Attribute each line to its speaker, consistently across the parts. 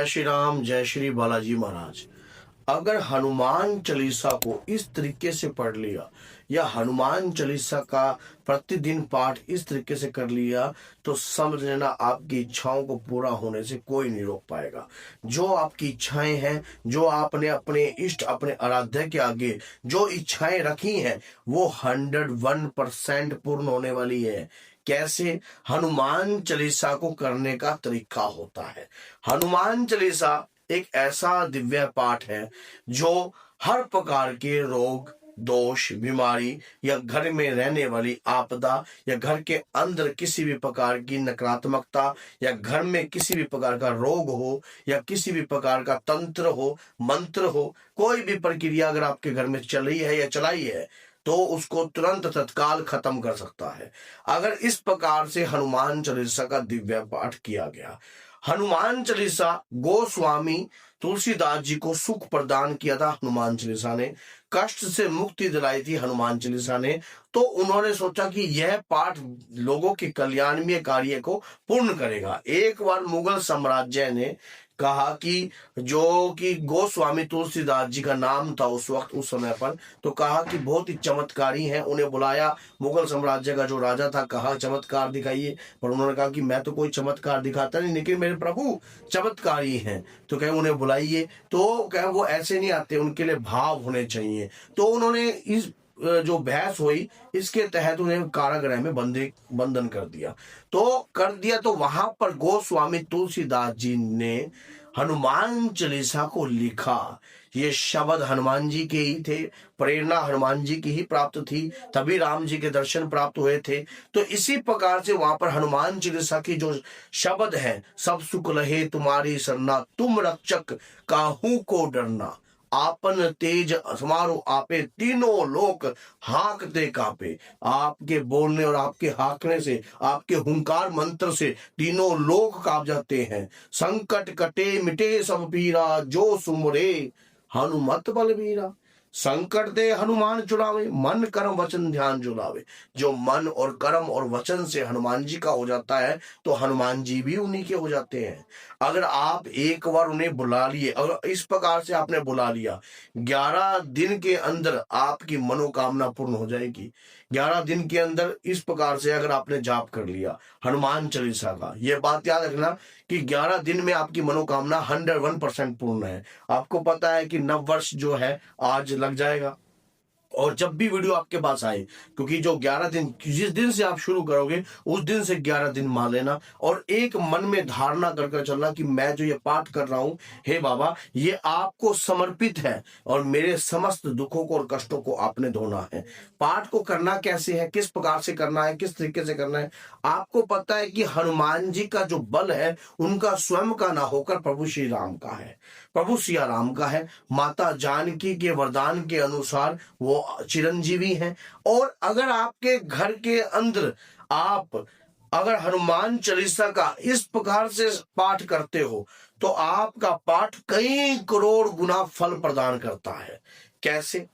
Speaker 1: जय श्री राम, जय श्री बालाजी महाराज। अगर हनुमान चालीसा को इस तरीके से पढ़ लिया या हनुमान चालीसा का प्रतिदिन पाठ इस तरीके से कर लिया तो समझ लेना आपकी इच्छाओं को पूरा होने से कोई नहीं रोक पाएगा। जो आपकी इच्छाएं हैं, जो आपने अपने इष्ट, अपने आराध्य के आगे जो इच्छाएं रखी हैं, वो 101% पूर्ण होने वाली है। कैसे? हनुमान चालीसा को करने का तरीका होता है। हनुमान चालीसा एक ऐसा दिव्य पाठ है जो हर प्रकार के रोग, दोष, बीमारी या घर में रहने वाली आपदा या घर के अंदर किसी भी प्रकार की नकारात्मकता या घर में किसी भी प्रकार का रोग हो या किसी भी प्रकार का तंत्र हो, मंत्र हो, कोई भी प्रक्रिया अगर आपके घर में चली है या चलाई है तो उसको तुरंत तत्काल खत्म कर सकता है अगर इस प्रकार से हनुमान चालीसा का दिव्य पाठ किया गया। हनुमान चालीसा गोस्वामी तुलसीदास जी को सुख प्रदान किया था। हनुमान चालीसा ने कष्ट से मुक्ति दिलाई थी। हनुमान चालीसा ने तो उन्होंने सोचा कि यह पाठ लोगों के कल्याणमय कार्य को पूर्ण करेगा। एक बार मुगल साम्राज्य ने कहा कि जो कि गोस्वामी तुलसीदास जी का नाम था उस वक्त, उस समय पर, तो कहा कि बहुत ही चमत्कारी हैं। उन्हें बुलाया, मुगल साम्राज्य का जो राजा था, कहा चमत्कार दिखाइए, पर उन्होंने कहा कि मैं तो कोई चमत्कार दिखाता नहीं, लेकिन मेरे प्रभु चमत्कारी हैं। तो कहे उन्हें बुलाइए, तो कहे वो ऐसे नहीं आते, उनके लिए भाव होने चाहिए। तो उन्होंने इस जो बहस हुई इसके तहत उन्हें कारागृह में बंधन कर दिया। तो वहां पर गोस्वामी तुलसीदास जी ने हनुमान चालीसा को लिखा। ये शब्द हनुमान जी के ही थे, प्रेरणा हनुमान जी की ही प्राप्त थी, तभी राम जी के दर्शन प्राप्त हुए थे। तो इसी प्रकार से वहां पर हनुमान चालीसा की जो शब्द है, सब सुख लहे तुम्हारी सरना, तुम रक्षक काहू को डरना, आपन तेज समारो आपे, तीनों लोक हाकते कापे। आपके बोलने और आपके हाकने से, आपके हुंकार मंत्र से तीनों लोक कांप जाते हैं। संकट कटे मिटे सब पीरा, जो सुमरे हनुमत बलबीरा। संकट दे हनुमान छुड़ावे, मन कर्म वचन ध्यान जुलावे। जो मन और कर्म और वचन से हनुमान जी का हो जाता है तो हनुमान जी भी उन्हीं के हो जाते हैं। अगर आप एक बार उन्हें बुला लिए, अगर इस प्रकार से आपने बुला लिया, 11 दिन के अंदर आपकी मनोकामना पूर्ण हो जाएगी। 11 दिन के अंदर इस प्रकार से अगर आपने जाप कर लिया हनुमान चालीसा का, ये बात याद रखना कि 11 दिन में आपकी मनोकामना 101% पूर्ण है। आपको पता है कि नव वर्ष जो है आज लग जाएगा, और जब भी वीडियो आपके पास आए, क्योंकि जो 11 दिन, जिस दिन से आप शुरू करोगे उस दिन से 11 दिन मान लेना, और एक मन में धारणा कर चलना कि मैं जो ये पाठ कर रहा हूं, हे बाबा, ये आपको समर्पित है और मेरे समस्त दुखों को और कष्टों को आपने धोना है। पाठ को करना कैसे है, किस प्रकार से करना है, किस तरीके से करना है, आपको पता है कि हनुमान जी का जो बल है उनका स्वयं का ना होकर प्रभु श्री राम का है, प्रभु सिया राम का है। माता जानकी के वरदान के अनुसार वो चिरंजीवी हैं। और अगर आपके घर के अंदर आप अगर हनुमान चालीसा का इस प्रकार से पाठ करते हो तो आपका पाठ कई करोड़ गुना फल प्रदान करता है। कैसे?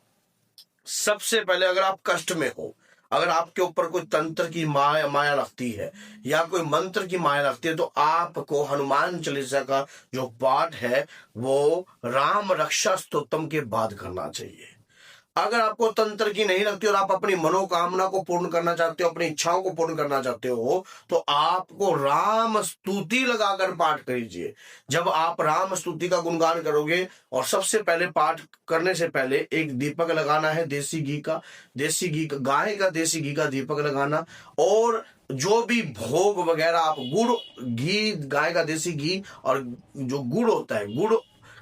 Speaker 1: सबसे पहले, अगर आप कष्ट में हो, अगर आपके ऊपर कोई तंत्र की माया लगती है या कोई मंत्र की माया लगती है, तो आपको हनुमान चालीसा का जो पाठ है वो राम रक्षा स्तोत्रम के बाद करना चाहिए। अगर आपको तंत्र की नहीं लगती और आप अपनी मनोकामना को पूर्ण करना चाहते हो, अपनी इच्छाओं को पूर्ण करना चाहते हो, तो आपको राम स्तुति लगाकर पाठ कीजिए। जब आप राम स्तुति का गुणगान करोगे, और सबसे पहले पाठ करने से पहले एक दीपक लगाना है देसी घी का, गाय का देसी घी का दीपक लगाना, और जो भी भोग वगैरह आप गुड़, घी, गाय का देसी घी और जो गुड़ होता है, गुड़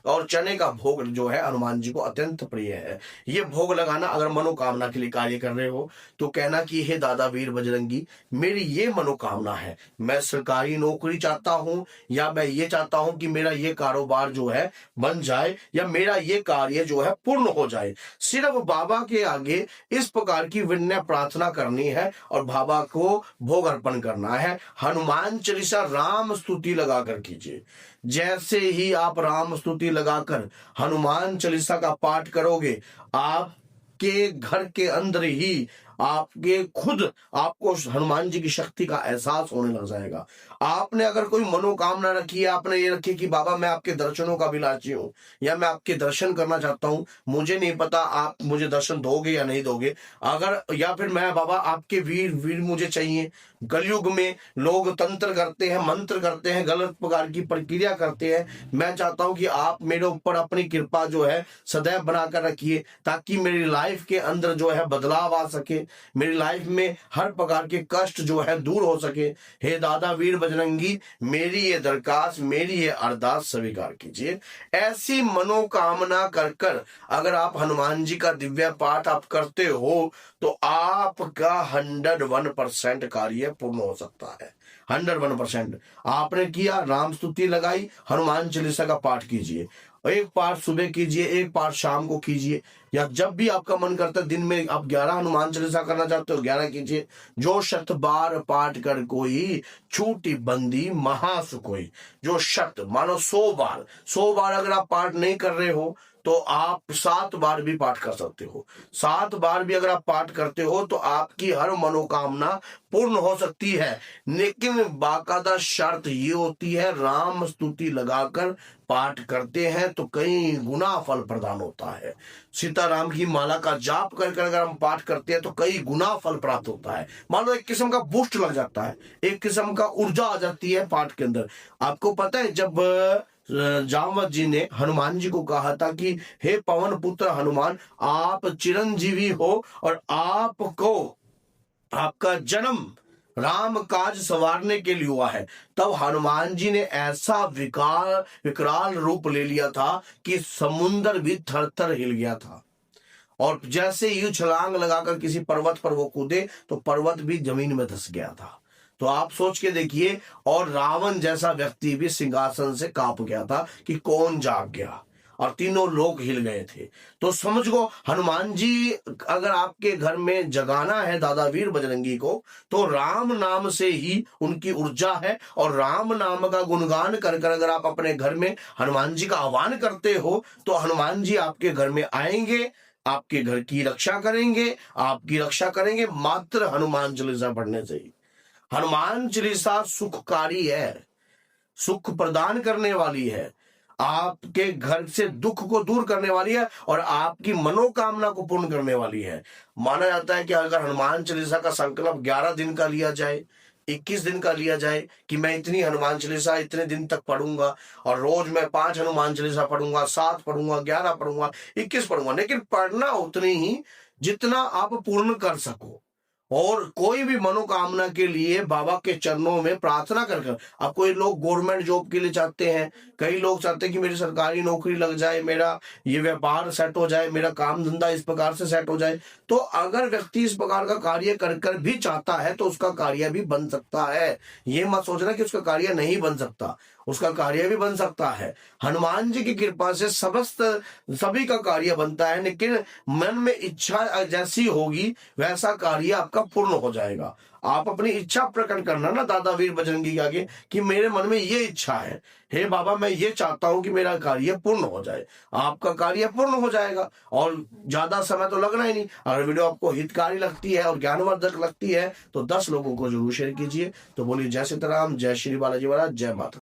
Speaker 1: और चने का भोग जो है हनुमान जी को अत्यंत प्रिय है। ये भोग लगाना। अगर मनोकामना के लिए कार्य कर रहे हो तो कहना कि हे दादा वीर बजरंगी, मेरी ये मनोकामना है, मैं सरकारी नौकरी चाहता हूं, या मैं ये चाहता हूं कि मेरा ये कारोबार जो है बन जाए, या मेरा ये कार्य जो है पूर्ण हो जाए। सिर्फ बाबा के आगे इस प्रकार की विनय प्रार्थना करनी है और बाबा को भोग अर्पण करना है। हनुमान चालीसा राम स्तुति लगाकर कीजिए। जैसे ही आप राम स्तुति लगाकर हनुमान चालीसा का पाठ करोगे, आपके घर के अंदर ही आपके खुद आपको हनुमान जी की शक्ति का एहसास होने लग जाएगा। आपने अगर कोई मनोकामना रखी है, आपने ये रखी कि बाबा मैं आपके दर्शनों का अभिलाषी हूँ या मैं आपके दर्शन करना चाहता हूँ, मुझे नहीं पता आप मुझे दर्शन दोगे या नहीं दोगे, अगर या फिर मैं बाबा आपके वीर वीर मुझे चाहिए। कलयुग में लोग तंत्र करते हैं, मंत्र करते हैं, गलत प्रकार की प्रक्रिया करते हैं। मैं चाहता हूं कि आप मेरे ऊपर अपनी कृपा जो है सदैव बनाकर रखिए, ताकि मेरी लाइफ के अंदर जो है बदलाव आ सके, मेरी लाइफ में हर प्रकार के कष्ट जो है दूर हो सके। हे दादा वीर बजरंगी, मेरी ये दरखास्त, मेरी ये अरदास स्वीकार कीजिए। ऐसी मनोकामना कर कर अगर आप हनुमान जी का दिव्य पाठ आप करते हो तो आपका 101% कार्य पूर्ण हो सकता है। 101%। आपने किया, राम स्तुति लगाई, हनुमान चालीसा का पाठ कीजिए। एक पाठ सुबह कीजिए, एक पाठ शाम को कीजिए, या जब भी आपका मन करता है। दिन में आप 11 हनुमान चालीसा करना चाहते हो 11 कीजिए। जो 100 बार पाठ कर कोई, छूटी बंदी महासुख होई। जो 100 मानो 100 बार अगर आप पाठ नहीं कर रहे हो तो आप 7 बार भी पाठ कर सकते हो। 7 बार भी अगर आप पाठ करते हो तो आपकी हर मनोकामना पूर्ण हो सकती है। लेकिन बाकायदा शर्त ये होती है, राम स्तुति लगाकर पाठ करते हैं तो कई गुना फल प्रदान होता है। सीताराम की माला का जाप कर कर अगर हम पाठ करते हैं तो कई गुना फल प्राप्त होता है। मान लो एक किस्म का बूस्ट लग जाता है, एक किस्म का ऊर्जा आ जाती है पाठ के अंदर। आपको पता है जब जामवत जी ने हनुमान जी को कहा था कि हे पवन पुत्र हनुमान, आप चिरंजीवी हो और आपको आपका जन्म राम काज संवारने के लिए हुआ है, तब हनुमान जी ने ऐसा विकराल रूप ले लिया था कि समुन्द्र भी थर थर हिल गया था। और जैसे ही छलांग लगाकर किसी पर्वत पर वो कूदे तो पर्वत भी जमीन में धंस गया था। तो आप सोच के देखिए, और रावण जैसा व्यक्ति भी सिंहासन से कांप गया था कि कौन जाग गया, और तीनों लोग हिल गए थे। तो समझ गो, हनुमान जी अगर आपके घर में जगाना है दादा वीर बजरंगी को, तो राम नाम से ही उनकी ऊर्जा है। और राम नाम का गुणगान कर कर अगर आप अपने घर में हनुमान जी का आह्वान करते हो तो हनुमान जी आपके घर में आएंगे, आपके घर की रक्षा करेंगे, आपकी रक्षा करेंगे मात्र हनुमान चालीसा पढ़ने से ही। हनुमान चालीसा सुखकारी है, सुख प्रदान करने वाली है, आपके घर से दुख को दूर करने वाली है और आपकी मनोकामना को पूर्ण करने वाली है। माना जाता है कि अगर हनुमान चालीसा का संकल्प 11 दिन का लिया जाए, 21 दिन का लिया जाए कि मैं इतनी हनुमान चालीसा इतने दिन तक पढ़ूंगा, और रोज मैं 5 हनुमान चालीसा पढ़ूंगा, 7 पढ़ूंगा, 11 पढ़ूंगा, 21 पढ़ूंगा, लेकिन पढ़ना उतनी ही जितना आप पूर्ण कर सको। और कोई भी मनोकामना के लिए बाबा के चरणों में प्रार्थना कर। अब कोई लोग गवर्नमेंट जॉब के लिए चाहते हैं, कई लोग चाहते हैं कि मेरी सरकारी नौकरी लग जाए, मेरा ये व्यापार सेट हो जाए, मेरा काम धंधा इस प्रकार से सेट हो जाए। तो अगर व्यक्ति इस प्रकार का कार्य कर कर भी चाहता है तो उसका कार्य भी बन सकता है। ये मत सोचना कि उसका कार्य नहीं बन सकता, उसका कार्य भी बन सकता है। हनुमान जी की कृपा से सभी का कार्य बनता है, लेकिन मन में इच्छा जैसी होगी वैसा कार्य आपका पूर्ण हो जाएगा। आप अपनी इच्छा प्रकट करना ना दादा वीर बजरंगी के आगे कि मेरे मन में ये इच्छा है, हे बाबा मैं ये चाहता हूं कि मेरा कार्य पूर्ण हो जाए। आपका कार्य पूर्ण हो जाएगा और ज्यादा समय तो लगना ही नहीं। अगर वीडियो आपको हितकारी लगती है और ज्ञानवर्धक लगती है तो 10 लोगों को जरूर शेयर कीजिए। तो बोलिए जय सीताराम, जय श्री बालाजी महाराज, जय माता।